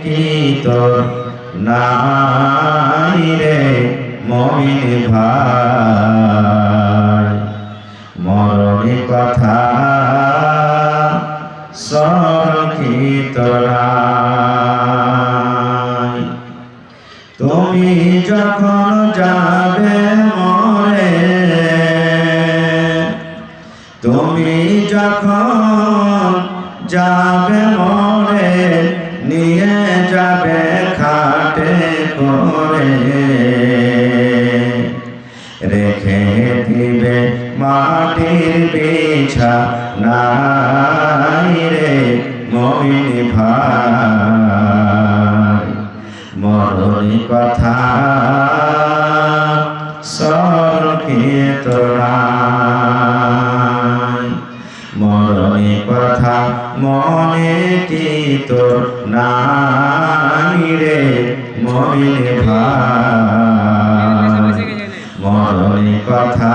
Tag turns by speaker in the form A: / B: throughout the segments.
A: কি তোর নাই রে মুমিন ভাই মরণের কথা স্মরণ কি তোর নাই তুমি যখন যাবে মরে তুমি যখন যাবে মরে নিয়ে যাবে খাটে করে রেখে দিবে মাটির বিছানায় রে মুমিন ভাই মরণের কথা স্মরণ কি তোর নাই মরণের কথা মনে কি তোর নাই রে মুমিন ভাই মরণের কথা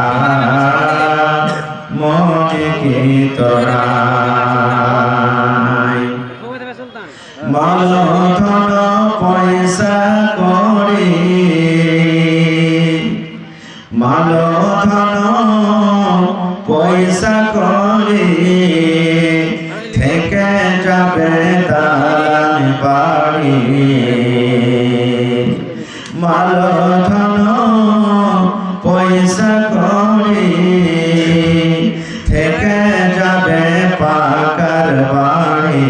A: মনে কি তোর নাই মাল ধন পয়সা করি মাল ধন পয়সা করি থেকে যাবে দালান বাড়ি মাল ধন পয়সা করি থেকে যাবে পাকার বাড়ি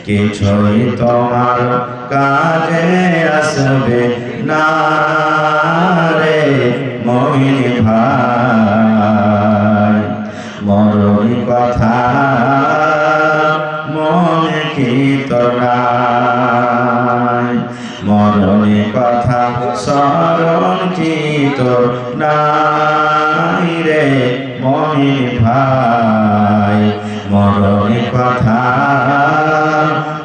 A: কিছুই তোমার কাজে আসবে না রে মুমিন ভাই মরণের কথা মনে কি তোর নাই মরণের কথা স্মরণ কি তোর নাই রে মুমিন ভাই মরণের কথা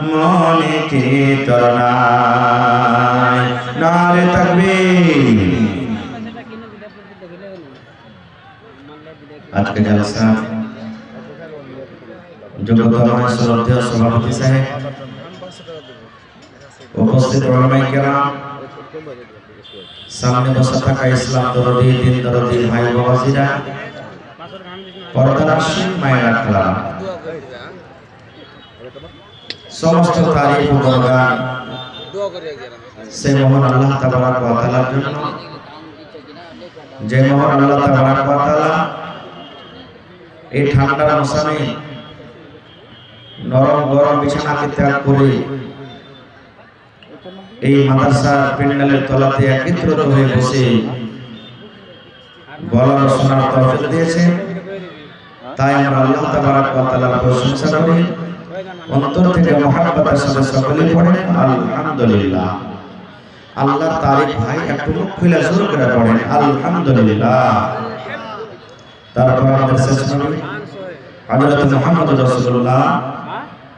A: মনে কি তোর নাই নারে তাকবীর আজকে জলসা যোগ্যতম শ্রদ্ধেয় সভাপতি সাহেব উপস্থিত ওলামায়ে কেরাম সামনে বসে থাকা ইসলাম দরদি দিন দরদি ভাই বাবাজিরা পর্দার আশিক মায়েরা খেলাম সমস্ত তারিফ ও গুণগান সে মহান আল্লাহ তাবারক ওয়া তাআলার জন্য যে মহান আল্লাহ তাবারক ওয়া তাআলা এই ঠান্ডার মৌসুমে নরম গরম বিছানাকে ত্যাগ করে এই মাদ্রাসার প্যান্ডেলের তলাতে একত্রিত হয়ে বসে বলার শোনার তৌফিক দিয়েছে তাই আমরা আল্লাহ তাবারক ওয়া তাআলার প্রশংসা করি অন্তর থেকে মহব্বতের সাথে সকলে পড়েন আলহামদুলিল্লাহ আল্লাহর তারিফ ভাই একটু মুখ খুলে জোর করে পড়েন আলহামদুলিল্লাহ তারপর আমাদের শেষ নবী হযরত মুহাম্মদ রাসূলুল্লাহ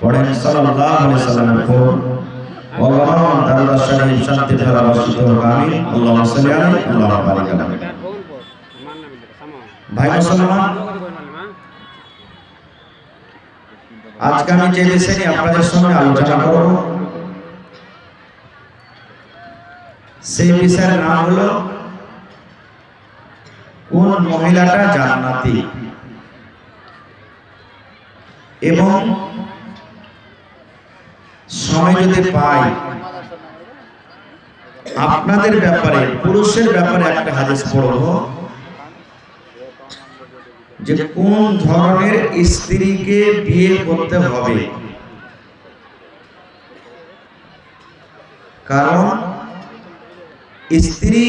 A: পড়েন সাল্লাল্লাহু আলাইহি ওয়াসাল্লামের উপর ওয়াল্লাহু তাআলা শরীফ শান্তি ধারা বর্ষিত হোক আমিন আল্লাহুম্মা সাল্লি আলাইহি আল্লাহুম্মা বারিক আলাইহি ভাই মুসলমান আজকে আমি যে বিষয় নিয়ে আপনাদের সঙ্গে আলোচনা করব সেই বিষয়ের নাম হলো কোন মহিলাটা জান্নাতি এবং সময় যদি পাই আপনাদের ব্যাপারে পুরুষের ব্যাপারে একটা হাদিস পড়ব যে কোন ধরনের স্ত্রীকে বিয়ে করতে হবে কারণ স্ত্রী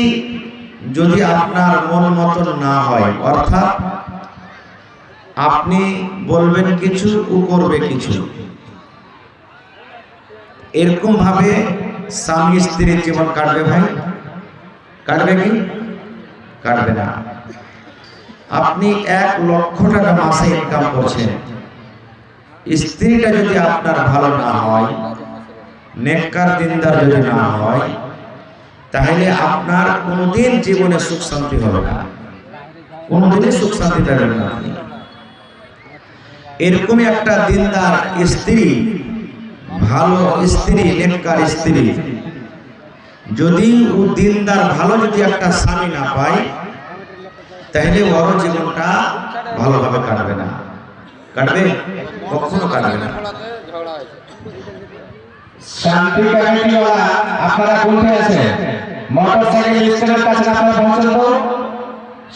A: যদি আপনার মন মতো না হয় অর্থাৎ আপনি বলবেন কিছু ও করবে কিছু এরকম ভাবে স্বামী স্ত্রীর জীবন কাটবে ভাই কাটবে কি কাটবে না আপনি 1 লক্ষ টাকা মাসে ইনকাম করছেন স্ত্রীটা যদি আপনার ভালো না হয় নেককার দিনদার যদি না হয় তাহলে আপনার কোনোদিন জীবনে সুখ শান্তি হবে না কোনোদিনই সুখ শান্তি পাবেন না এরকমই একটা দিনদার স্ত্রী ভালো স্ত্রী, নেককার স্ত্রী যদি ও দিনদার ভালো যদি একটা স্বামী না পায়, তাহলে ওর জীবনটা ভালোভাবে কাটবে না। কাটবে? কখনো কাটবে না।
B: শান্তি কমিটিওয়ালা আপনারা কোথায় আছেন? মোটরসাইকেল স্ট্যান্ডের কাছে আপনারা পৌঁছান তো।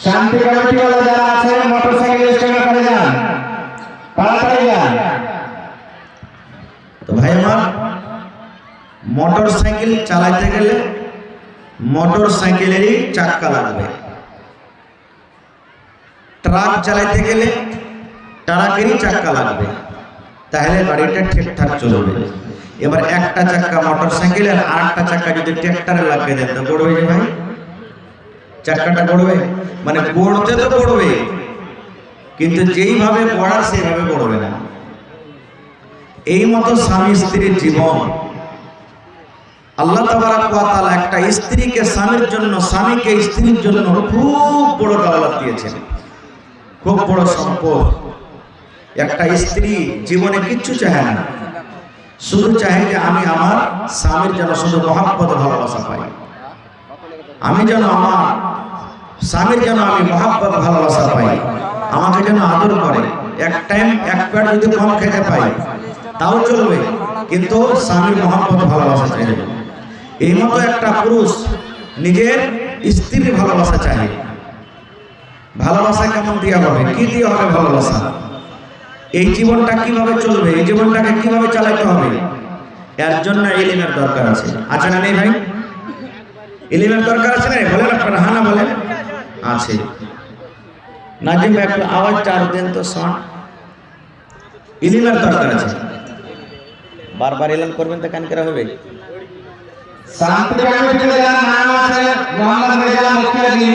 B: শান্তি কমিটিওয়ালা যারা আছেন মোটরসাইকেল স্ট্যান্ডের কাছে যান, তাড়াতাড়ি যান।
A: তো ভাই আমার, মোটরসাইকেল চালাতে গেলে মোটরসাইকেলেরই চাক্কা লাগবে, ট্রাক চালাতে গেলে ট্রাকেরই চাক্কা লাগবে, তাহলে গাড়িটা ঠিকঠাক চলবে। এবার একটা চাক্কা মোটরসাইকেলের আর একটা চাক্কা যদি ট্রাক্টরে লাগিয়ে দেন তো গড়বে যে ভাই? চাক্কাটা গড়বে? মানে গড়তে তো গড়বে, কিন্তু যেইভাবে গড়ার সেইভাবে গড়বে না। এই মতো স্বামী স্ত্রীর জীবন। আল্লাহ তাবারাক ওয়া তাআলা একটা স্ত্রীকে স্বামীর জন্য, স্বামীকে স্ত্রীর জন্য খুব বড় দৌলত দিয়েছেন, খুব বড় সম্পদ। একটা স্ত্রী জীবনে কিচ্ছু চায় না, শুধু চায় যে আমি আমার স্বামীর জন্য শুধু মহব্বত ভালোবাসা পাই, আমি যেন আমার স্বামীর যেন আমি মহব্বত ভালোবাসা পাই, আমাকে যেন আদর করে। এক টাইম এক পেট যদি কম খেতে পাই তাও চলবে, কিন্তু স্বামীর মহব্বত ভালোবাসা চাই। এই মতো একটা পুরুষ নিজের স্ত্রীর ভালোবাসা চায়। ভালোবাসা কেমন দেওয়া হবে? কি দিয়ে হবে ভালোবাসা? এই জীবনটা কিভাবে চলবে, এই জীবনটাকে কিভাবে চালাতে হবে, এর জন্য ইলমের দরকার আছে। আছে না নেই ভাই? ইলমের দরকার আছে না? বলেন আপনারা, হ্যাঁ না বলেন? আছে। নাজিম ভাই একটু আওয়াজটা আরো দেন তো, শোন। ইলমের দরকার আছে। বারবার এলান করবেন তো কান কেরা হবে।
B: শান্তি কমিটিতে যার নাম আছে মোহাম্মদ রেজা মুখিয়াজি,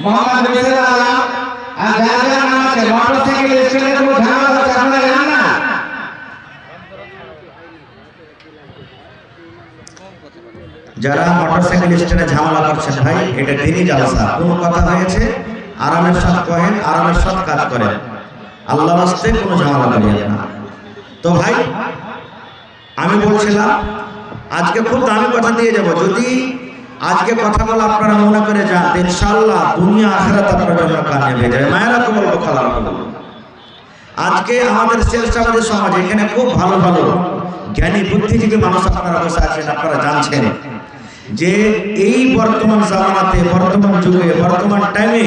B: মোহাম্মদ রেজা আলম, আর যার যার নাম আছে মোটরসাইকেল স্ট্যান্ডের কোনো ঝামেলা হচ্ছে আপনারা জানেন না?
A: যারা মোটরসাইকেল স্ট্যান্ডে ঝামেলা করছেন ভাই, এটা দিনই জালসা। কোনো কথা হয়েছে আরামের সাথে কহেন, আরামের সাথে কাজ করেন, আল্লাহর রাস্তায় কোনো ঝামেলা করিয়েন না। তো ভাই আমি বলছিলাম আজকে খুব দামি কথা দিয়ে যাব। যদি আজকে কথাগুলো আপনারা মনে করে যান, ইনশাআল্লাহ দুনিয়া আখিরাত আপনার জন্য কামিয়াব হয়ে যাবে। মায়েরা তো বলবো, খালারা বলবো, আজকে আমাদের শেরশাবাদী সমাজে এখানে খুব ভালো ভালো জ্ঞানী বুদ্ধিজীবী মানুষ আপনারা বসে আছেন। আপনারা জানছেন যে এই বর্তমান জামানাতে, বর্তমান যুগে, বর্তমান টাইমে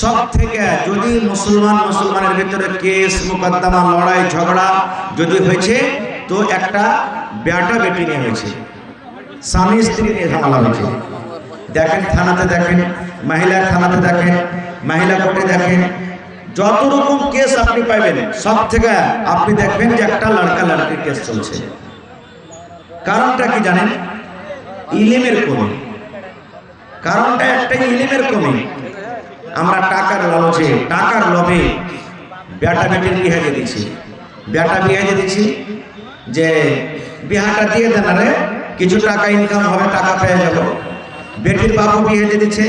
A: সব থেকে যদি মুসলমানের ভিতরে কেস মোকদ্দমা, লড়াই ঝগড়া যদি হয়েছে, তো একটা বেটা বেটি নিয়ে হয়েছে, স্বামী স্ত্রী নিয়ে ঝামেলা হয়েছে। দেখেন থানাতে, দেখেন মহিলা থানাতে, দেখেন মহিলা কোর্টে, দেখেন যত রকম কেস আপনি পাইবেন, সব থেকে আপনি দেখবেন যে একটা লড়কা লড়কির কেস চলছে। কারণটা কি জানেন? ইলমের কমি। কারণটা একটাই, ইলমের কমি। আমরা টাকার লালচে, টাকার লোভে বেটা বেটির বিয়ে দিয়ে দিচ্ছি, বেটা বিয়ে দিয়ে দিচ্ছি যে বিহাটা দিয়ে দেন, আরে কিছু টাকা ইনকাম হবে, টাকা পেয়ে যাব। বেটির বাবু বিয়ে দিয়ে দিচ্ছে,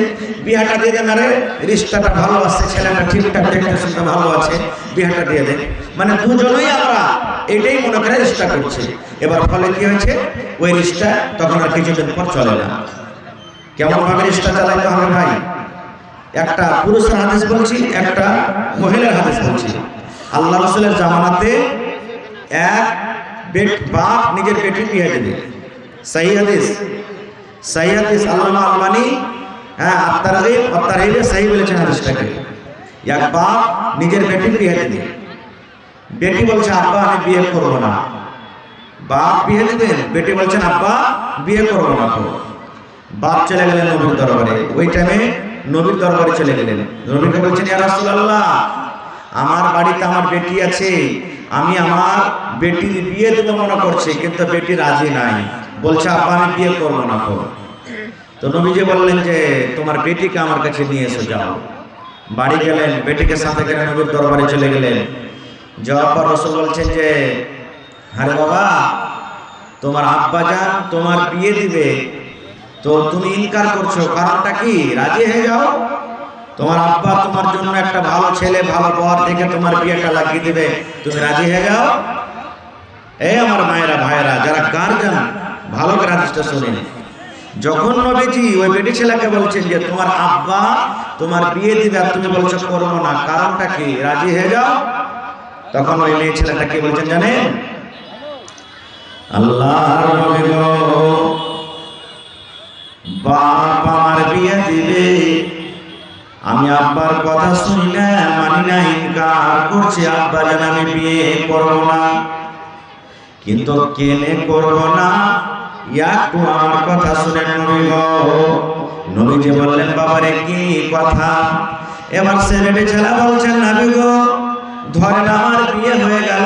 A: বিহাটা দিয়ে দেন, আরে রিস্তাটা ভালো আছে, ছেলেটা ঠিকঠাক দেখতে শুনতে ভালো আছে, বিহাটা দিয়ে দেন। মানে দুজনেই আমরা এটাই মনে করে রিস্তা করছি। এবার ফলে কি হয়েছে, ওই রিস্তা তখন আর কিছুদিন পর চলে না। কেমন ভাবে রিস্তা চালাইতে হবে ভাই? একটা পুরুষের হাদিস বলছি, একটা মহিলার হাদিস বলছি। আল্লাহ রাসূলের জামানাতে এক বাপ নিজের বেটির বিয়ে দেবে। সহি হাদিস, সহি হাদিস। আল্লামা আলবানী আত-তারগীব সহি বলেছেন হাদিসটাকে। এক বাপ নিজের বেটির বিয়ে দেবে। বেটি বলছে আব্বা আমি বিয়ে করব না। বাপ বিয়ে দেবেন, বেটি বলছেন আব্বা বিয়ে করব না। তো বাপ চলে গেলেন নবীর দরবারে। ওই টাইমে নবীর দরবারে চলে গেলেন। নবীকে বলছেন, ইয়া রাসূলুল্লাহ, আমার বাড়িতে আমার বেটি আছে, আমি আমার বেটির বিয়ে দেবো মনে করছি, কিন্তু বেটি রাজি নাই, বলছে আব্বা আমি বিয়ে করবো না। তো নবীজি বললেন যে তোমার বেটিকে আমার কাছে নিয়ে এসো, যাও। বাড়ি গেলেন, বেটিকে সাথে করে নবীর দরবারে চলে গেলেন। যাওয়ার পর রাসূল বলছেন যে আরে বাবা, তোমার আব্বা জান তোমার বিয়ে দিবে, তো তুমি ইনকার করছো, কারণটা কি? রাজি হয়ে যাও। তোমার আব্বা তোমার জন্য একটা ভালো ছেলে, ভালো বর দেখে তোমার বিয়েটা লাগিয়ে দিবে, তুমি রাজি হয়ে যাও। এই আমার মায়েরা ভাইয়েরা যারা গার্জিয়ান, ভালো করে হাদিসটা শুনেন। যখন নবীজি ওই বেটি ছেলেকে বলছেন যে তোমার আব্বা তোমার বিয়ে দিবে আর তুমি বলছো করবো না, কারণটা কি, রাজি হয়ে যাও, তখন ওই মেয়ে ছেলেটা কি বলছেন জানেন? আল্লাহর নবী গো, বাপ আমার বিয়ে দিবে, আমি আব্বার কথা শুনি না, মানি না, ইনকার করছি, আব্বা যেন আমি বিয়ে করবো না। কিন্তু কেনে করবো না, একটু আমার কথা শুনেন নবী গো। নবীজি বললেন বাবারে কি কথা? এবার ছেলেটি ছেলে বলছেন নবী গো, ধরেন আমার বিয়ে হয়ে গেল,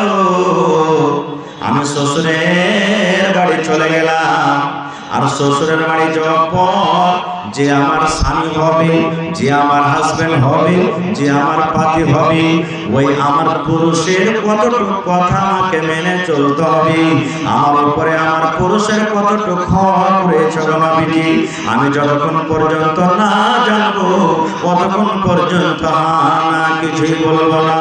A: আমি শ্বশুরের বাড়ি চলে গেলাম, আর শ্বশুরের বাড়ি যাওয়ার পর যে আমার স্বামী হবে, যে আমার হাজবেন্ড হবে, যে আমার পাতি হবে, ওই আমার পুরুষের কতটুকু কথা আমাকে মেনে চলতে হবে। আমার উপরে আমার পুরুষের কতটুকু হক রয়েছে নবীজি, আমি যতক্ষণ পর্যন্ত না জানবো ততক্ষণ পর্যন্ত না কিছুই বলবো না।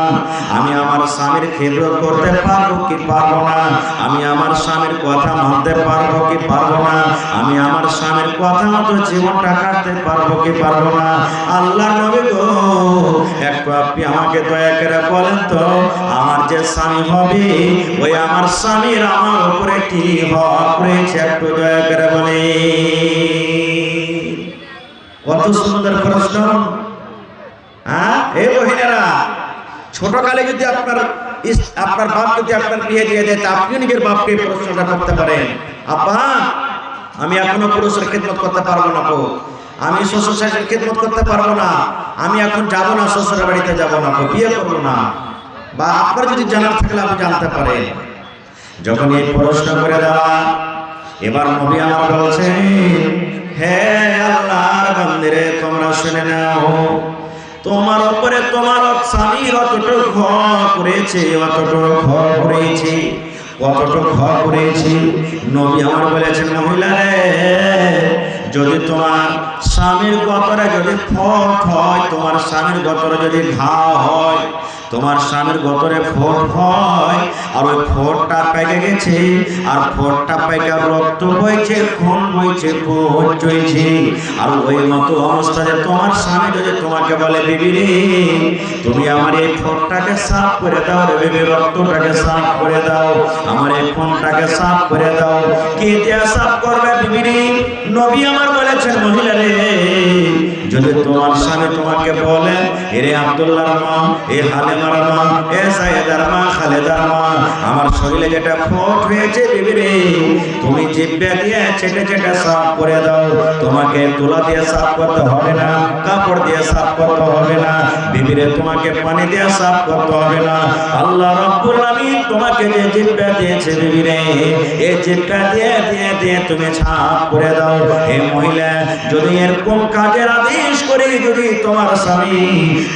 A: আমি আমার স্বামীর খেদমত করতে পারবো কি পারবো না, আমি আমার স্বামীর কথা মানতে পারবো কি পারবো না, আমি আমার স্বামীর কথা মতো জীবনটা কাটতে পারবো কি পারবো না। আল্লাহ নবী গো, একটু আপনি আমাকে দয়া করে বলেন তো, আমার যে স্বামী হবে ওই আমার স্বামীর আমার উপরে কি হক রয়েছে, একটু দয়া করে বলে। কত সুন্দর প্রশ্ন। হ্যাঁ, এই মহিলারা ছোটকালে যদি আপনার বাপ যদি আপনার বিয়ে দিয়ে দেয়, আপনিও নিজের বাপকে প্রশ্নটা করতে পারেন, আব্বা আমি এখনো পুরুষের খেদমত করতে পারবো না, আমি শ্বশুর শাশুড়ির খেদমত করতে পারবো না, আমি এখন যাবো না, শ্বশুরের বাড়িতে যাবো না, বিয়ে করবো না। বা আপনার যদি জানার থাকলে আপনি জানতে পারেন। যখন এই প্রশ্ন করে দেওয়া, এবার নবী আমার বলছেন, হে আল্লাহর বান্দারে তোমরা শুনে নাও, তোমার উপরে তোমার স্বামীর অতটুকু হক করেছে, অতটুকু হক করেছে, কতটুকু হক করেছে। নবী আমার বলেছেন, মহিলা রে, যদি তোমার স্বামীর গতরে যদি ফোট হয়, তোমার স্বামীর গতরে যদি ঘাও হয়, তোমার স্বামীর গতরে ফোট হয়, আর ওই ফোটটা পেকে গেছে, আর ফোটটা পেকে রক্ত বইছে, খুন বইছে, ফোট চলছে, আর ওই মতো অবস্থায় তোমার স্বামী যদি তোমাকে বলে, বিবি রে তুমি আমার এই ফোটটাকে সাফ করে দাও রে বিবি, রক্তটাকে সাফ করে দাও, আমার এই খুনটাকে সাফ করে দাও, কে দিয়া সাফ করবে বিবি রে? নবী আমার বলেছেন, মহিলা রে, যদি তোমার স্বামী তোমাকে বলে, এরে আব্দুল্লাহর মা, এ হালেমার মা, এ সাইয়েদার মা, খালেদার মা, আমার শরীরে যেটা ফোট হয়েছে বিবি রে, তুমি জিহ্বা দিয়ে চেটে চেটে সাফ করে দাও, তোমাকে তুলা দিয়ে সাফ করতে হবে না, কাপড় দিয়ে সাফ করতে হবে না বিবি রে, তোমাকে পানি দিয়ে সাফ করতে হবে না। আল্লাহ রাব্বুল আলামিন তোমাকে যে জিহ্বা দিয়েছে বিবি রে, এই জিহ্বা দিয়ে দিয়ে দিয়ে তুমি সাফ করে দাও। হে মহিলা, যদি এরকম কাজের আদেশ করে যদি তোমার স্বামী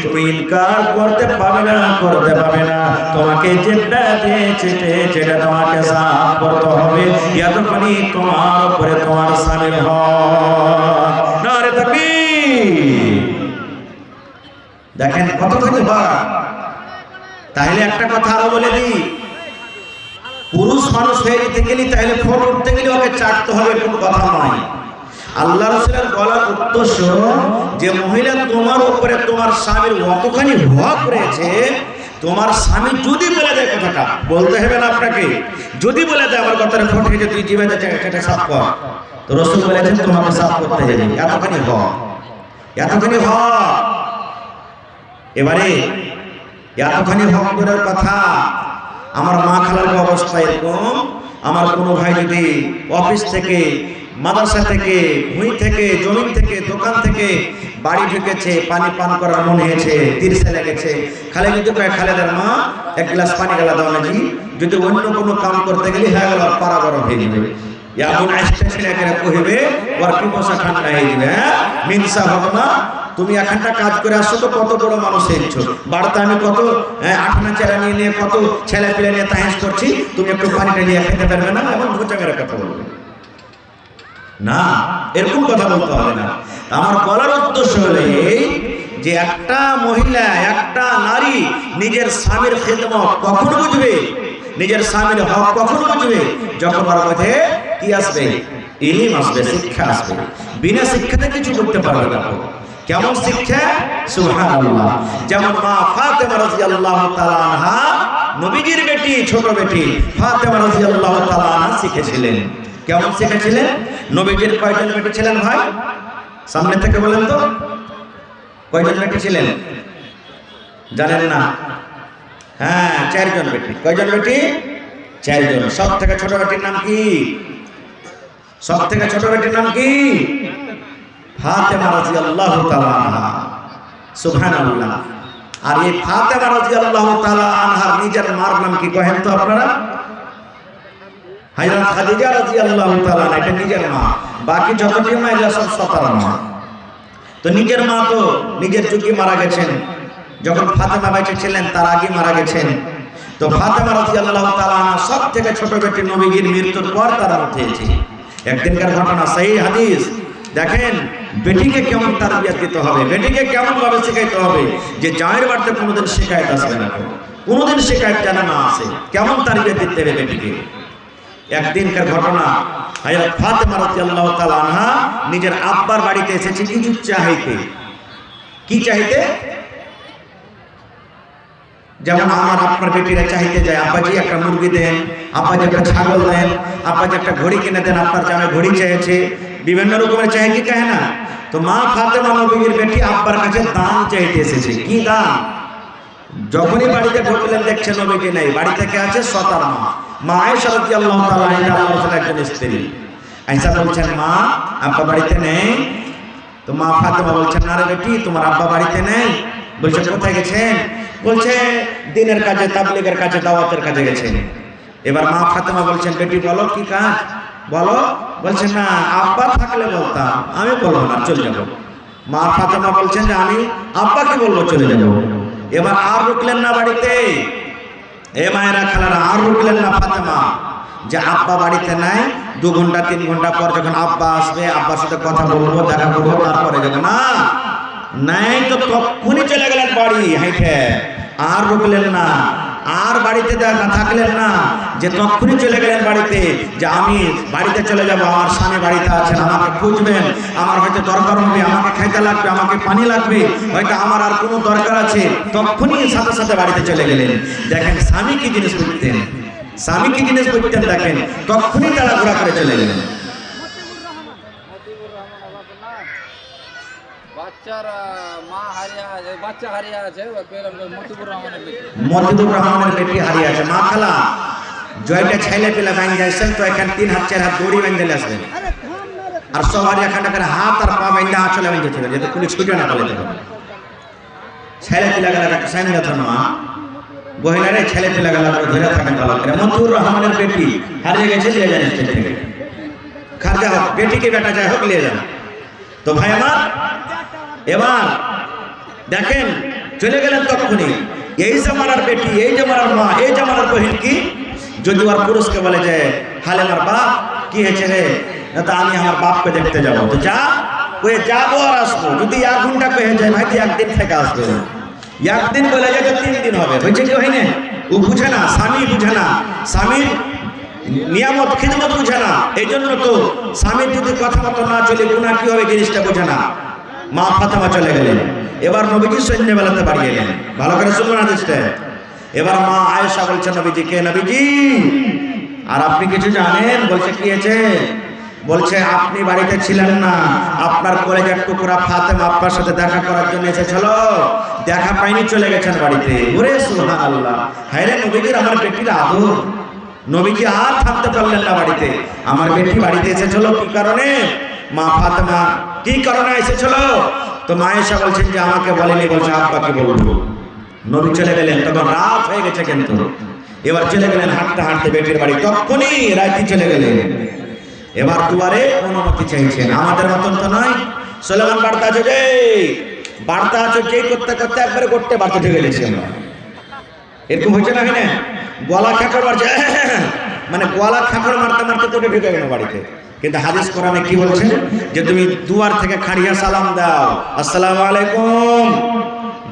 A: তুমি ইনকার করতে পারবে না, করতে পারবে না, তোমাকে জিহ্বা দিয়ে চেটে চেটে তোমাকে সাফ করতে হবে, এতক্ষণই তোমার উপরে তোমার স্বামীর হক। নারে তাকবীর। দেখেন কতখানি হক। তাহলে একটা কথা আরো বলে দিই, পুরুষ মানুষ হয়ে যেতে গেলে, তাহলে ফোট উঠতে গেলে ওকে চাটতে হবে, কোনো কথা নয়। আল্লাহ রাসূলের বলার উদ্দেশ্য যে মহিলা, তোমার উপরে তোমার স্বামীর অতখানি হক রয়েছে, তোমার স্বামী যদি বলে দেয়, কথাটা বলতে হবে না আপনাকে, যদি বলে দেয় আমার কথাটা ফোট হয়েছে, তুই জীবনে এটা সাফ কর, তো রাসূল বলেছেন তোমাকে সাফ করতে হবে, এতখানি হক, এতখানি হক। এবারে এতখানি হক করার কথা, আমার মা খালার অবস্থা এরকম, আমার কোনো ভাই যদি অফিস থেকে, মাদ্রাসা থেকে, ভুঁই থেকে, জমিন থেকে, দোকান থেকে বাড়ি ঢুকেছে, পানি পান করার মনে হয়েছে, তিরসে লেগেছে, খালে যদি কয়, খালেদার মা এক গ্লাস পানি গেলা দাও না জি, যদি অন্য কোনো কাম করতে গেলে হয়ে গেল পাড়া গরম হয়ে যাবে, এমন আইসটা ছেলে কহিবে ওর পিপাসা ঠান্ডা হয়ে যাবে, হ্যাঁ মিনসা হবে না। তুমি এখানটা কাজ করে আসছো তো কত বড় মানুষ হয়েছো, বাড়িতে আমি কত আঠানা চেরা নিয়ে নিয়ে কত ছেলে পেলে নিয়ে তাহেস করছি, তুমি একটু পানিটা নিয়ে খেতে পারবে না, এমন ঘুচা মেরে কথা বলবে না, এরকম কথা বলতে হবে না। আমার বলার উদ্দেশ্য হলো এই যে একটা মহিলা, একটা নারী নিজের স্বামীর খেদমত কখন বুঝবে, নিজের স্বামীর হক কখন বুঝবে? যখন ওর মধ্যে কি আসবে? ইলম আসবে, শিক্ষা আসবে। বিনা শিক্ষাতে কিছু করতে পারবে না। কেমন শিক্ষা? সুবহানাল্লাহ। যেমন মা ফাতেমা রাদিয়াল্লাহু তাআলা আনহা, নবীজির বেটি, ছোট বেটি ফাতেমা রাদিয়াল্লাহু তাআলা আনহা শিখেছিলেন। কেমন শিখেছিলেন? নবীজির কয়জন বেটি ছিলেন ভাই? সামনে থেকে বলেন তো, কয়জন বেটি ছিলেন? জানেন না? হ্যাঁ, 4 জন বেটি। কয়জন বেটি? 4 জন। সব থেকে ছোট বেটির নাম কি? সব থেকে ছোট বেটির নাম কি? ফাতেমা রাদিয়াল্লাহু তাআলা আনহা। সুবহানাল্লাহ। আর এই ফাতেমা রাদিয়াল্লাহু তাআলা আনহার নিজের মার নাম কি কহেন তো আপনারা? হযরত খাদিজা রাদিয়াল্লাহু তাআলা, এটা নিজের মা। বাকি যতটি মা এগুলো সব সতার মা। তো নিজের মা তো নিজের যুগে মারা গেছেন, যখন ফাতেমা বেঁচে ছিলেন তার আগে মারা গেছেন। তো ফাতেমা রাদিয়াল্লাহু তাআলা আনহা সব থেকে ছোট বেটি নবীজির মৃত্যুর পর তার মধ্যে হয়েছে। একদিনকার ঘটনা, সহিহ হাদিস। দেখেন বেটিকে কেমন তারবিয়ত দিতে হবে, বেটিকে কেমন ভাবে শেখাইতে হবে যে জায়ের বাড়িতে কোনোদিন শিকায়ত আসবে না, কোনোদিন শিকায়ত যেন না আসে। কেমন তারবিয়ত দিতে হবে বেটিকে? একদিনকার ঘটনা, হযরত ফাতেমা রাদিয়াল্লাহু তাআলা আনহা নিজের আব্বার বাড়িতে এসেছে কিছু চাইতে। কি চাইতে? যেমন আমার আপনার বেটিরা চাইতে যায়, আব্বাজি একটা মুরগি দেন, আব্বাজি একটা ছাগল দেন, আব্বাজি একটা ঘড়ি কিনে দেন, আপনার জামাই ঘড়ি চেয়েছে, বিভিন্ন রকমের চাই কি কহে না? তো মা ফাতেমা নবীর বেটি আব্বার কাছে দান চাইতে এসেছে। কি দান? যখনই বাড়িতে ঢুকলেন দেখছেন নবীজি নেই, বাড়ি থেকে আছে সতার মা, মা আয়েশা রাদিয়াল্লাহু তাআলা আনহা, আল্লাহর একজন স্ত্রী। আয়েশা বলছেন, মা আব্বা বাড়িতে নেই। তো মা ফাতেমা বলছেন, না রে বেটি, তোমার আব্বা বাড়িতে নেই। বলছে, কোথায় গেছেন? বলছে, দিনের কাজে, তাবলীগের কাজে, দাওয়াতের কাজে গেছেন। এবার মা ফাতেমা বলছেন, বেটি বলো কি কাজ, বলো। বলছেন, না আব্বা থাকলে বলতাম, আমি বলবো না, চলে যাব। মা ফাতেমা বলছেন যে আমি আব্বাকে বলবো, চলে যাব। এবার আর রুকলেন না বাড়িতে। এ মায়েরা খালারা, আর রুকলেন না ফাতেমা যে আব্বা বাড়িতে নাই। 2 ঘন্টা 3 ঘন্টা পর যখন আব্বা আসবে, আব্বার সাথে কথা বলবো, দেখা করবো, তারপরে যাবো না। নাই তো তখনই চলে গেলেন বাড়ি হাইটে। আর রুকলেন না, আর বাড়িতে থাকলেন না, যে তখনই চলে গেলেন বাড়িতে যে আমি বাড়িতে চলে যাব, আমার স্বামী বাড়িতে আছেন, আমাকে খুঁজবেন, আমার হয়তো দরকার হবে, আমাকে খাইতে লাগবে, আমাকে পানি লাগবে, হয়তো আমার আর কোনো দরকার আছে। তখনই সাথে সাথে বাড়িতে চলে গেলেন। দেখেন স্বামী কি জিনিস বুঝতেন, স্বামী কি জিনিস বুঝতেন, দেখেন তখনই তারা ঘোরা করে চলে গেলেন। মতিউর রহমানের বেটি হারিয়ে আছে। মা খালা জয়টা ছেলে পেলে বাইন যাইছেন, তো এখানে 3 হাত 4 হাত দড়ি বাইন দিলে আসবেন, আর সবার এখানে হাত আর পা বাইন আঁচলে বাইন যেতে হবে, যাতে পুলিশ ছুটে না পালাতে হবে। ছেলে পেলে গেলে একটা সাইন কথা না, বহিনারে ছেলে পেলে গেলে ধরে থাকেন ভালো করে। মতিউর রহমানের বেটি হারিয়ে গেছে, নিয়ে যান স্টেজ থেকে। খারজা হোক, বেটিকে বেটা যায় হোক, নিয়ে যান। তো ভাই আমার, এবার দেখেন চলে গেলেন তখনই। এই জামানার বেটি, এই জামানার মা, এই জামানার বহিন কি, যদি আর পুরুষকে বলে যে হালেমার বাপ কি হয়েছে রে, তা আমি আমার বাপকে দেখতে যাবো, তো যা, ওই যাবো আর আসবো। যদি 1 ঘন্টা কয়ে যায়, ভাই 1 দিন থেকে আসবে, 1 দিন বলে যায় তো 3 দিন হবে, হয়েছে কি হয়নি? ও বুঝে না, স্বামী বুঝে না, স্বামীর নিয়ামত খিদমত বুঝে না। এই জন্য তো স্বামীর যদি কথা মতো না চলে গুনাহ কি হবে জিনিসটা বুঝে না। মা ফাতেমা চলে গেলেন। এবার নবীজি সন্ধ্যেবেলাতে বাড়ি এলেন, ভালো করে শুনবেন হাদিসটা। এবার মা আয়েশা বলছেন নবীজিকে, নবীজি আর আপনি কিছু জানেন? বলছে, কি হয়েছে? বলছে, আপনি বাড়িতে ছিলেন না, আপনার কলেজের টুকরা ফাতেমা আপনার সাথে দেখা করার জন্য এসেছিল, দেখা পাইনি, চলে গেছেন বাড়িতে। ওরে সুবহানাল্লাহ, হায় রে নবীজির আমার বেটির আদর। নবীজি আর থাকতে পারলেন না বাড়িতে। আমার বেটি বাড়িতে এসেছিল কি কারণে? মা ফাতেমা কি কারণে এসেছিল? তো মা আয়েশা বলছেন যে আমাকে বলেনি, বলছে আব্বাকে বলবো। নবী চলে গেলেন, তখন রাত হয়ে গেছে কিন্তু। এবার চলে গেলেন হাঁটতে হাঁটতে বেটির বাড়ি, তখনই রাতে চলে গেলেন। এবার দুয়ারে অনুমতি চাইছেন, আমাদের মতন তো নয়। সোলেমান বার্তা আছে যে, বার্তা আছে যে করতে করতে একবারে করতে বার্তা ঢুকে গেছি আমরা। এরকম হয়েছে না? কিনা গলা খাঁকড় মারছে, মানে গলা খাঁকড় মারতে মারতে কোটে ঢুকে গেল বাড়িতে। কিন্তু হাদিস কোরআনে কি বলছে? যে তুমি দুয়ার থেকে খাড়িয়া সালাম দাও, আসসালামু আলাইকুম।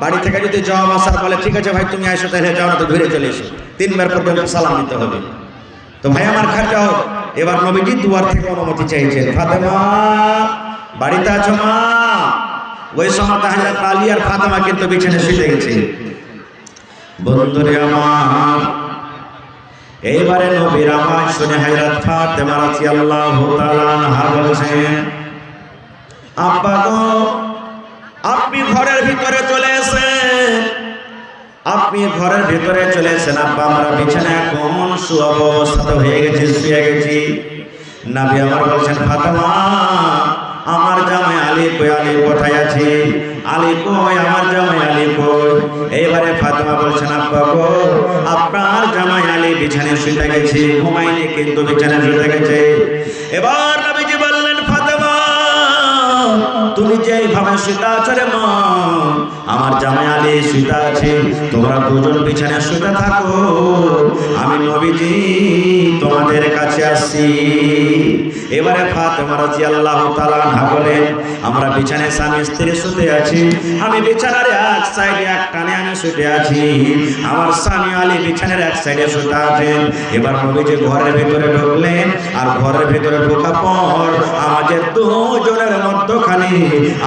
A: বাড়ি থেকে যদি জবাব আসার বলে ঠিক আছে ভাই তুমি আসো, তাহলে যাও না তো ঘুরে চলে এসো, 3 বার পর্যন্ত সালাম দিতে হবে। তো ভাই আমার খাজা হোক, এবার নবীজি দুয়ার থেকে অনুমতি চাইছেন, ফাতেমা বাড়িতে আছো মা? ওই সময় হযরত আলী আর ফাতেমা কিন্তু বিছানায় শুয়ে গেছে। বন্ধুরে আমার, এইবারে নবীর আওয়াজ শুনে হযরত ফাতেমা রাদিয়াল্লাহু তাআলা আনহা বলেছেন, আব্বা গো আপনি ঘরের ভিতরে চলে এসেন, আপনি ঘরের ভিতরে চলে এসেন আব্বা, আমরা বিছানায় এখন অবস্থা হয়ে গেছি, শুয়ে গেছি। নবী আমার বলছেন, ফাতেমা আমার জামাই আলী কই? আলী কোথায় আছে? আলী কই? আমার জামাই আলী কই? এইবারে ফাতেমা বলছেন, আব্বা গো আপনার জামাই আলী বিছানায় শুয়ে গেছে, ঘুমায়নি কিন্তু বিছানায় শুয়ে গেছে। এবার নবীজি বললেন, ফাতেমা তুমি যেইভাবে শুয়ে আছো রে মা, আমার জামাই আলী শুয়ে আছে, তোমরা দুজন বিছানায় শুয়ে থাকো, আমি নবীজি তোমাদের কাছে আসছি। এবারে ফাতেমা রাদিয়াল্লাহু তাআলা আনহা বলেন, আমরা বিছানায় স্বামী স্ত্রী শুতে আছি, আমি বিছানার এক সাইডে এক টানে আমি শুতে আছি, আমার স্বামী আলী বিছানার এক সাইডে শুতে আছেন। এবার নবীজি ঘরের ভিতরে ঢুকলেন, আর ঘরের ভিতরে ঢোকার পর আমাদের দুজনের মধ্যখানে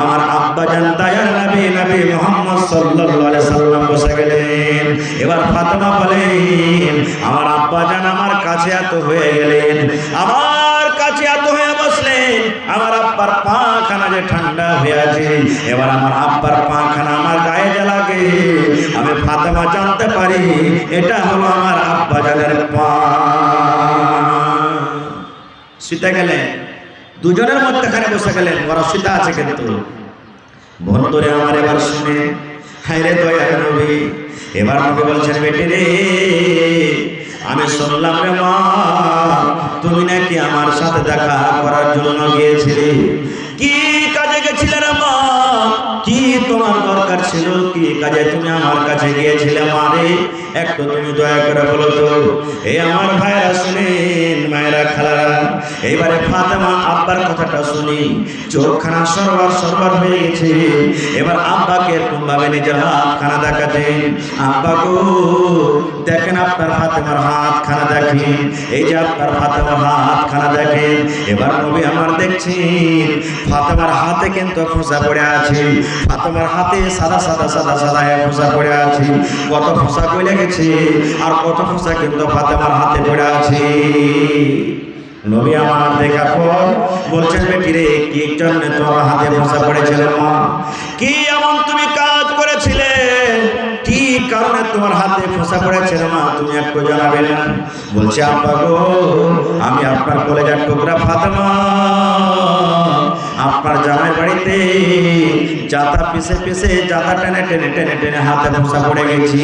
A: আমার আব্বা জান দয়ার নবী নবী মুহাম্মদ সাল্লাল্লাহু আলাইহি সাল্লাম বসে গেলেন। এবার ফাতেমা বলেন, আমার আব্বা জান আমার কাছে এত হয়ে গেলেন, আমার কাছে এত হয়ে বসলেন, আমার আব্বার পাখানা যে ঠান্ডা হয়ে আছে, এবার আমার আব্বার পাখানা আমার গায়ে যে লাগে, আমি ফাতেমা জানতে পারি এটা হলো আমার আব্বা জানের পা। শুতে গেলেন, দুজনের মধ্যখানে বসে গেলেন, ওরা শুতে আছে কিন্তু। বন্ধুরে আমার এবার শুনে, হায়রে দয়ার নবী, এবার নবী বলছেন, বেটি রে আমি শুনলাম রে মা তুমি নাকি আমার সাথে দেখা করার জন্য গিয়েছিলে, কি কাজে গেছিলে রে মা? কি তোমার দরকার ছিল? কি কাজে তুমি আমার কাছে গিয়েছিলে মা রে? একটু তুমি দয়া করে বলো তো। এই আমার ভাইরা শুনেন, মায়েরা খালারা, এইবারে ফাতেমা আব্বার কথাটা শুনি চোখখানা সরবার সরবার হয়ে গেছে। এবার আব্বাকে এরকম ভাবে নিজের হাতখানা দেখাতেন, আব্বা গো দেখেন আপনার ফাতেমার হাতখানা দেখেন, এই যে আপনার ফাতেমার হাতখানা দেখেন। এবার নবী আমার দেখছেন ফাতেমার হাতে কিন্তু ফোঁসা পড়ে আছে, ফাতেমার হাতে সাদা সাদা সাদা সাদা ফোঁসা পড়ে আছে, কত ফোঁসা কইলে গেছে আর কত ফোঁসা কিন্তু ফাতেমার হাতে পড়ে আছে। নবী আমার দেখার পর বলছেন, বেটি রে কি জন্য তোমার হাতে ফোঁসা পড়েছিল মা? কি এমন তুমি কাজ করেছিলে, কি কারণে তোমার হাতে ফোঁসা পড়েছিল মা, তুমি একটু জানাবে না? বলছে, আব্বা গো আমি আপনার কলেজার টুকরা ফাতেমা আপনার জামাইয়ের বাড়িতে জাতা পিছে পিছে জাতা টেনে টেনে টেনে টেনে হাতে ফোঁসা পড়ে গেছি,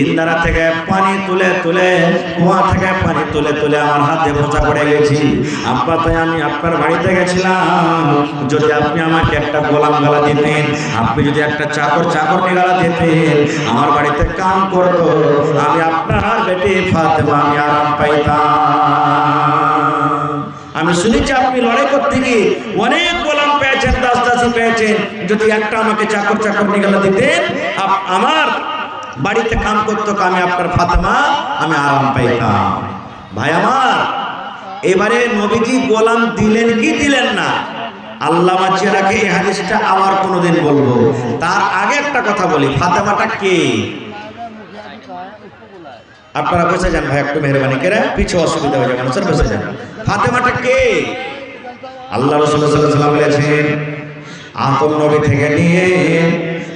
A: ইন্দারা থেকে পানি তুলে তুলে, কুয়া থেকে পানি তুলে তুলে আমার হাতে ফোঁসা পড়ে গেছি। আব্বা তাই আমি আপনার বাড়িতে গেছিলাম, যদি আপনি আমাকে একটা গোলাম গালা দিতেন, আপনি যদি একটা চাকর গালা দিতেন, আমার বাড়িতে কাম করতো, আমি আপনার বেটি ফাতেমা আমি আরাম পাইতাম। আমি শুনেছি আপনি লড়াই করতে গিয়ে অনেক গোলাম পেয়েছেন, দাসদাসী পেয়েছেন, যদি একটা আমাকে চাকর নিগালা দিতেন, আমার বাড়িতে কাম করতো, আমি আপনার ফাতেমা আমি আরাম পাইতাম। ভাই আমার, এবারে নবীজি গোলাম দিলেন কি দিলেন না, আল্লাহ বাঁচিয়ে রাখে, এই হাদিসটা আবার কোনোদিন বলবো। তার আগে একটা কথা বলি, ফাতেমাটা কে? আপনারা বসে যান ভাই, একটু মেহরবানি করে, পিছু অসুবিধা হয়ে যাবে, মানুষের বসে যান। ফাতেমাটা কে? আল্লাহ রাসূল সাল্লাল্লাহু আলাইহি ওয়াসাল্লাম বলেছেন, আদম নবী থেকে নিয়ে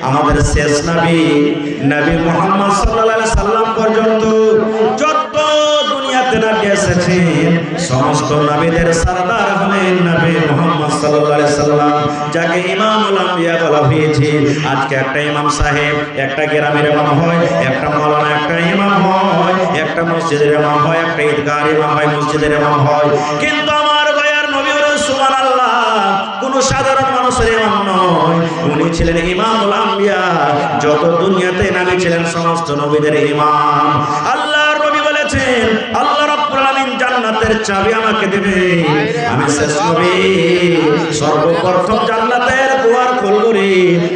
A: আমাদের শেষ নবী নবী মুহাম্মদ সাল্লাল্লাহু আলাইহি সাল্লাম পর্যন্ত যত দুনিয়াতে নবী এসেছেন, সমস্ত নবীদের সরদার হলেন নবী মুহাম্মদ সাল্লাল্লাহু আলাইহি সাল্লাম, যাকে ইমামুল আম্বিয়া বলা হয়েছে। আজকে একটা ইমাম সাহেব একটা গ্রামের ইমাম হয়, একটা মাওলানা একটা ইমাম হয়, একটা মসজিদের ইমাম হয়, একটা ঈদগাহের ইমাম হয়, মসজিদের ইমাম হয়, কিন্তু আমার ভাইয়ার নবী হলেন সুবহানাল্লাহ কোন সাধারণ মানুষের ইমাম নয়, উনি ছিলেন ইমামুল আম্বিয়া, যত দুনিয়াতে নবী ছিলেন সমস্ত নবীদের ইমাম। আল্লাহর নবী বলেছেন, আল্লাহ রাব্বুল আলামিন জান্নাতের চাবি আমাকে দেবে, আমি শেষ নবী, সর্বপ্রথম জান্নাতের দুয়ার খুলবো রে,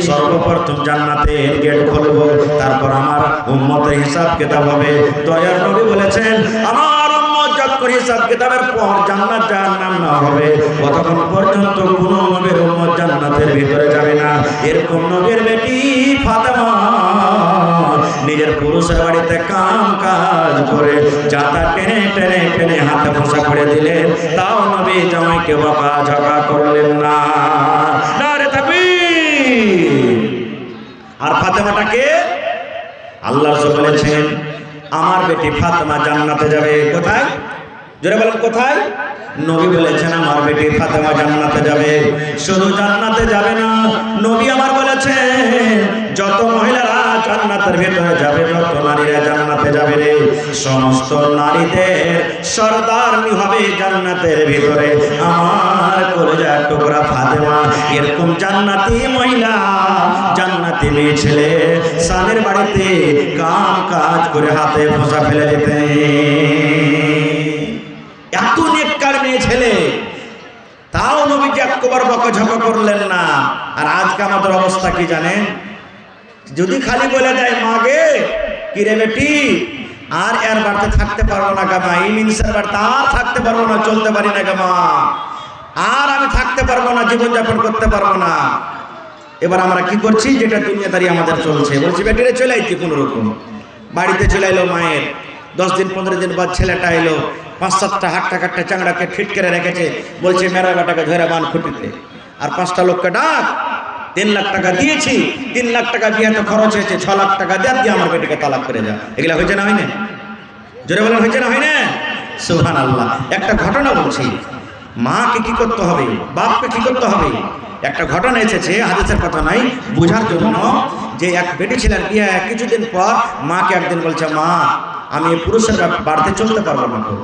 A: সর্বপ্রথম জান্নাতের গেট খুলবো, তারপর আমার উম্মতের হিসাব কিতাব হবে। দয়ার নবী বলেছেন আমার উম্মত যতক্ষণ হিসাব কিতাবের পর জান্নাত জাহান্নাম না হবে ততক্ষণ পর্যন্ত কোনো নবীর উম্মত জান্নাতের ভিতরে যাবে না। এরকম নবীর বেটি ফাতেমা নিজের পুরুষের বাড়িতে কাম কাজ করে যাতা টেনে টেনে টেনে হাতে ফোঁসা করে দিলেন, তাও নবী জামাইকে বকা ঝকা করলেন না। নারে তাকবীর। আর ফাতেমাটাকে আল্লাহ রাসূল বলেছেন আমার বেটি ফাতেমা জান্নাতে যাবে। কোথায়? জোরে বলেন কোথায়? নবী বলেছেন আমার বেটি ফাতেমা জান্নাতে যাবে। শুধু জান্নাতে যাবে না, নবী আমার বলেছেন যত মহিলারা জান্নাতের ভিতরে যাবে, যত নারীরা জান্নাতে যাবে রে, সমস্ত নারীদের সরদারনি হবে জান্নাতের ভিতরে আমার কলিজার টুকরা ফাতেমা। এরকম জান্নাতি মহিলা, জান্নাতি মেয়ে ছেলে স্বামীর বাড়িতে কাম কাজ করে হাতে ফোঁসা ফেলে দিতে, এত নেককার মেয়ে ছেলে, তাও নবীজি একবার বকাঝকা করলেন না। আর আজকে আমাদের অবস্থা কি জানেন? যদি খালি বলে দেয় মাগে কিরে বেটি আর এর বাড়িতে থাকতে পারবো না গা মা, এই মিনিসের বাড়িতে আর থাকতে পারবো না, চলতে পারি না গা মা, আর আমি থাকতে পারবো না, জীবনযাপন করতে পারবো না। এবার আমরা কি করছি? যেটা দুনিয়াদারি আমাদের চলছে, বলছি বেটিরে চলে আইতি কোনো রকম, বাড়িতে চলে এলো মায়ের, 10 দিন 15 দিন বাদ ছেলেটা এলো, 5-7টা হাট্টা কাট্টা চাংড়াকে ফিট করে রেখেছে, বলছে মেরা বেটাকে ধরে বান খুঁটিতে, আর 5টা লোককে ডাক, 3 লাখ টাকা দিয়েছি, 3 লাখ টাকা বিয়েতে খরচ হয়েছে, 6 লাখ টাকা দিয়ে আমার বেটিকে তালাক করে যা। এগুলা হয়েছে না হয় না? জোরে বলেন হয়েছে না হয় না? সুবহানাল্লাহ। একটা ঘটনা বলছি, মাকে কি করতে হবে, বাপকে কি করতে হবে। একটা ঘটনা এসেছে, হাদিসের কথা নাই, বোঝার জন্য, যে এক বেটি ছিলেন বিয়ে কিছুদিন পর মাকে একদিন বলছে মা আমি পুরুষের বাড়িতে চলতে পারবো না খো,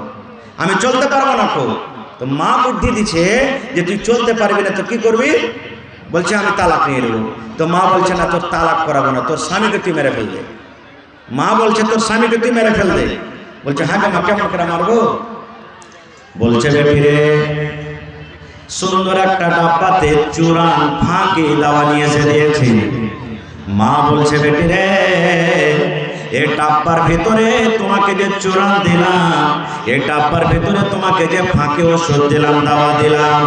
A: আমি চলতে পারবো না খো। তো মা বুদ্ধি দিচ্ছে যে তুই চলতে পারবি না তো কি করবি? বলছে আমি তালাক নিয়ে নেবো। তো মা বলছে না তোর তালাক করাবো না, তোর স্বামীকে তুই মেরে ফেল দে। মা বলছে তোর স্বামীকে তুই মেরে ফেল দে। বলছে হ্যাঁ মা কেমন করে মারবো? বলছে বেটিরে সুন্দর একটা ডাব্বাতে চূড়ান ফাঁকি দাওয়া নিয়ে এসে দিয়েছি। মা বলছে বেটিরে এই ডাব্বার ভিতরে তোমাকে যে চূড়ান দিলাম, এই ডাব্বার ভিতরে তোমাকে যে ফাঁকি ওষুধ দিলাম, দাওয়া দিলাম,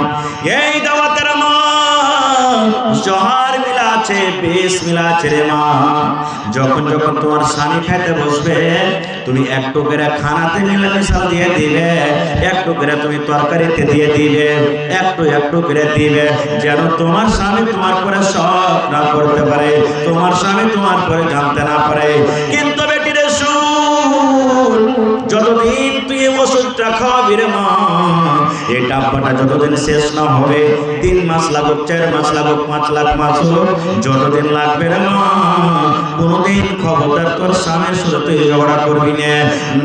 A: এই দাওয়াতের মা জহর মিলা আছে, বিষ মিলা আছে রে মা। যখন যখন তোমার স্বামী খাইতে বসবে তুমি একটু করে খানাতে মিলে মিশাল দিয়ে দিবে, একটু করে তুমি তরকারিতে দিয়ে দিবে, একটু একটু করে দিবে, যেন তোমার স্বামী তোমার পরে শক না করতে পারে, তোমার স্বামী তোমার পরে জানতে না পারে। কিন্তু বেটিরে শুন, যতদিন তুই এই ওষুধটা খাওয়াবি রে মা, এই ডাব্বাটা যতদিন শেষ না হবে, 3 মাস লাগুক, 4 মাস লাগুক, 5 লাখ মাস হোক, যতদিন লাগবে রে মা, কোনদিন খবরদার তোর স্বামীর সাথে তুই ঝগড়া করবি না,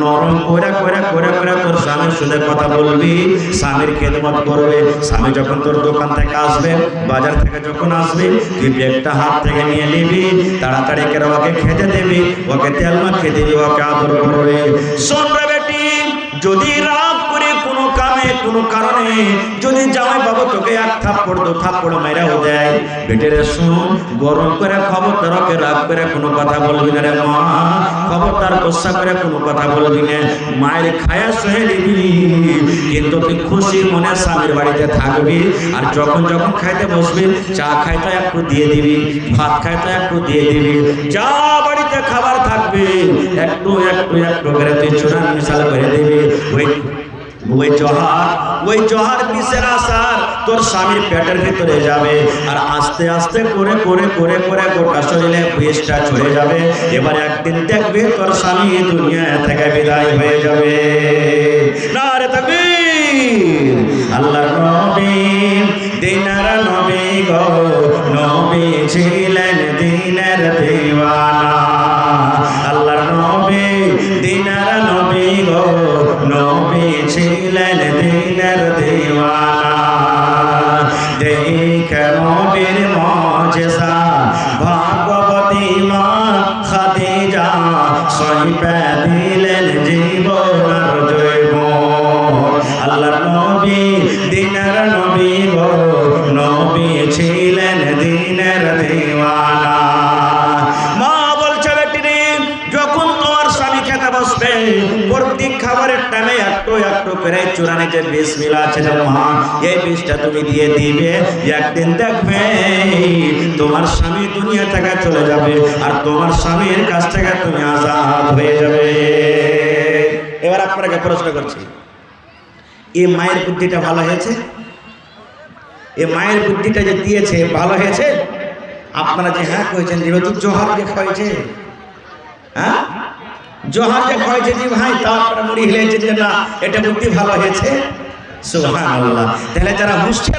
A: নরম করে করে করে করে তোর স্বামীর সাথে কথা বলবি, স্বামীর খেদমত করবে। স্বামী যখন তোর দোকান থেকে আসবে, বাজার থেকে যখন আসবে, তুই ব্যাগটা হাত থেকে নিয়ে নিবি, তাড়াতাড়ি করে ওকে খেতে দিবি, ওকে তেল মাখিয়ে দিবি, ওকে আদর করবে। শোন রে বেটি, যদি রাগ করে কোনো কামে কোনো কারণে যদি জামাই বাবা তোকে 1 থাপ্পড় 2 থাপ্পড় মেরেও দেয়, বেটিরে শুন, গরম করে খবরদার ওকে রাগ করে কোনো কথা বলবি না রে মা, খবরদার গোসা করে কোনো কথা বলবি না, মায়ের খায়া সহে দিবি, কিন্তু তুই খুশি মনে স্বামীর বাড়িতে থাকবি। আর যখন যখন খাইতে বসবি, চা খাইতে একটু দিয়ে দিবি, ভাত খাইতে একটু দিয়ে দিবি, যা বাড়িতে খাবার থাকবে একটু একটু একটু করে তুই চূড়ান মিশাল করে দিবি। ওই জহার বিষের আসার তোর স্বামীর পেটের ভিতরে যাবে, আর আস্তে আস্তে করে করে করে করে গোটা শরীরে বিষটা চলে যাবে। এবার একদিন দেখবে তোর স্বামী দুনিয়া থেকে বিদায় হয়ে যাবে। নারে তাকবীর। আল্লাহর নবী দিনের নবী গো, নবী ছিলেন দিনের দিওয়ানা। আল্লাহর নবী দিনের নবী গো, নবী ছিলেন দিনের দিওয়ানা। দেখে নবীর মুজিজা ভাগবতী মা খাদিজা, সহিপে দিলেন জীবনের জৈব। আল্লাহর করে চূড়ানে যে বিসমিল্লাহ আছে মা, এই বীজটা তুমি দিয়ে দিবে, একদিন দেখবে তোমার স্বামী দুনিয়া থেকে চলে যাবে আর তোমার স্বামীর কাছ থেকে তুমি আজাদ হয়ে যাবে। এবার আপনাকে প্রশ্ন করছি, এই মায়ের বুদ্ধিটা ভালো হয়েছে? এই মায়ের বুদ্ধিটা যে দিয়েছে ভালো হয়েছে? আপনারা যে হ্যাঁ কয়েছেন যে হুজুর জোহর যে খাইছে, হ্যাঁ জোহর যে খাইছে যে ভাই, তারপরে মুড়ি হিলেছেন যে না এটা বুদ্ধি ভালো হয়েছে। সুবহানাল্লাহ। তাহলে যারা হুঁশিয়ার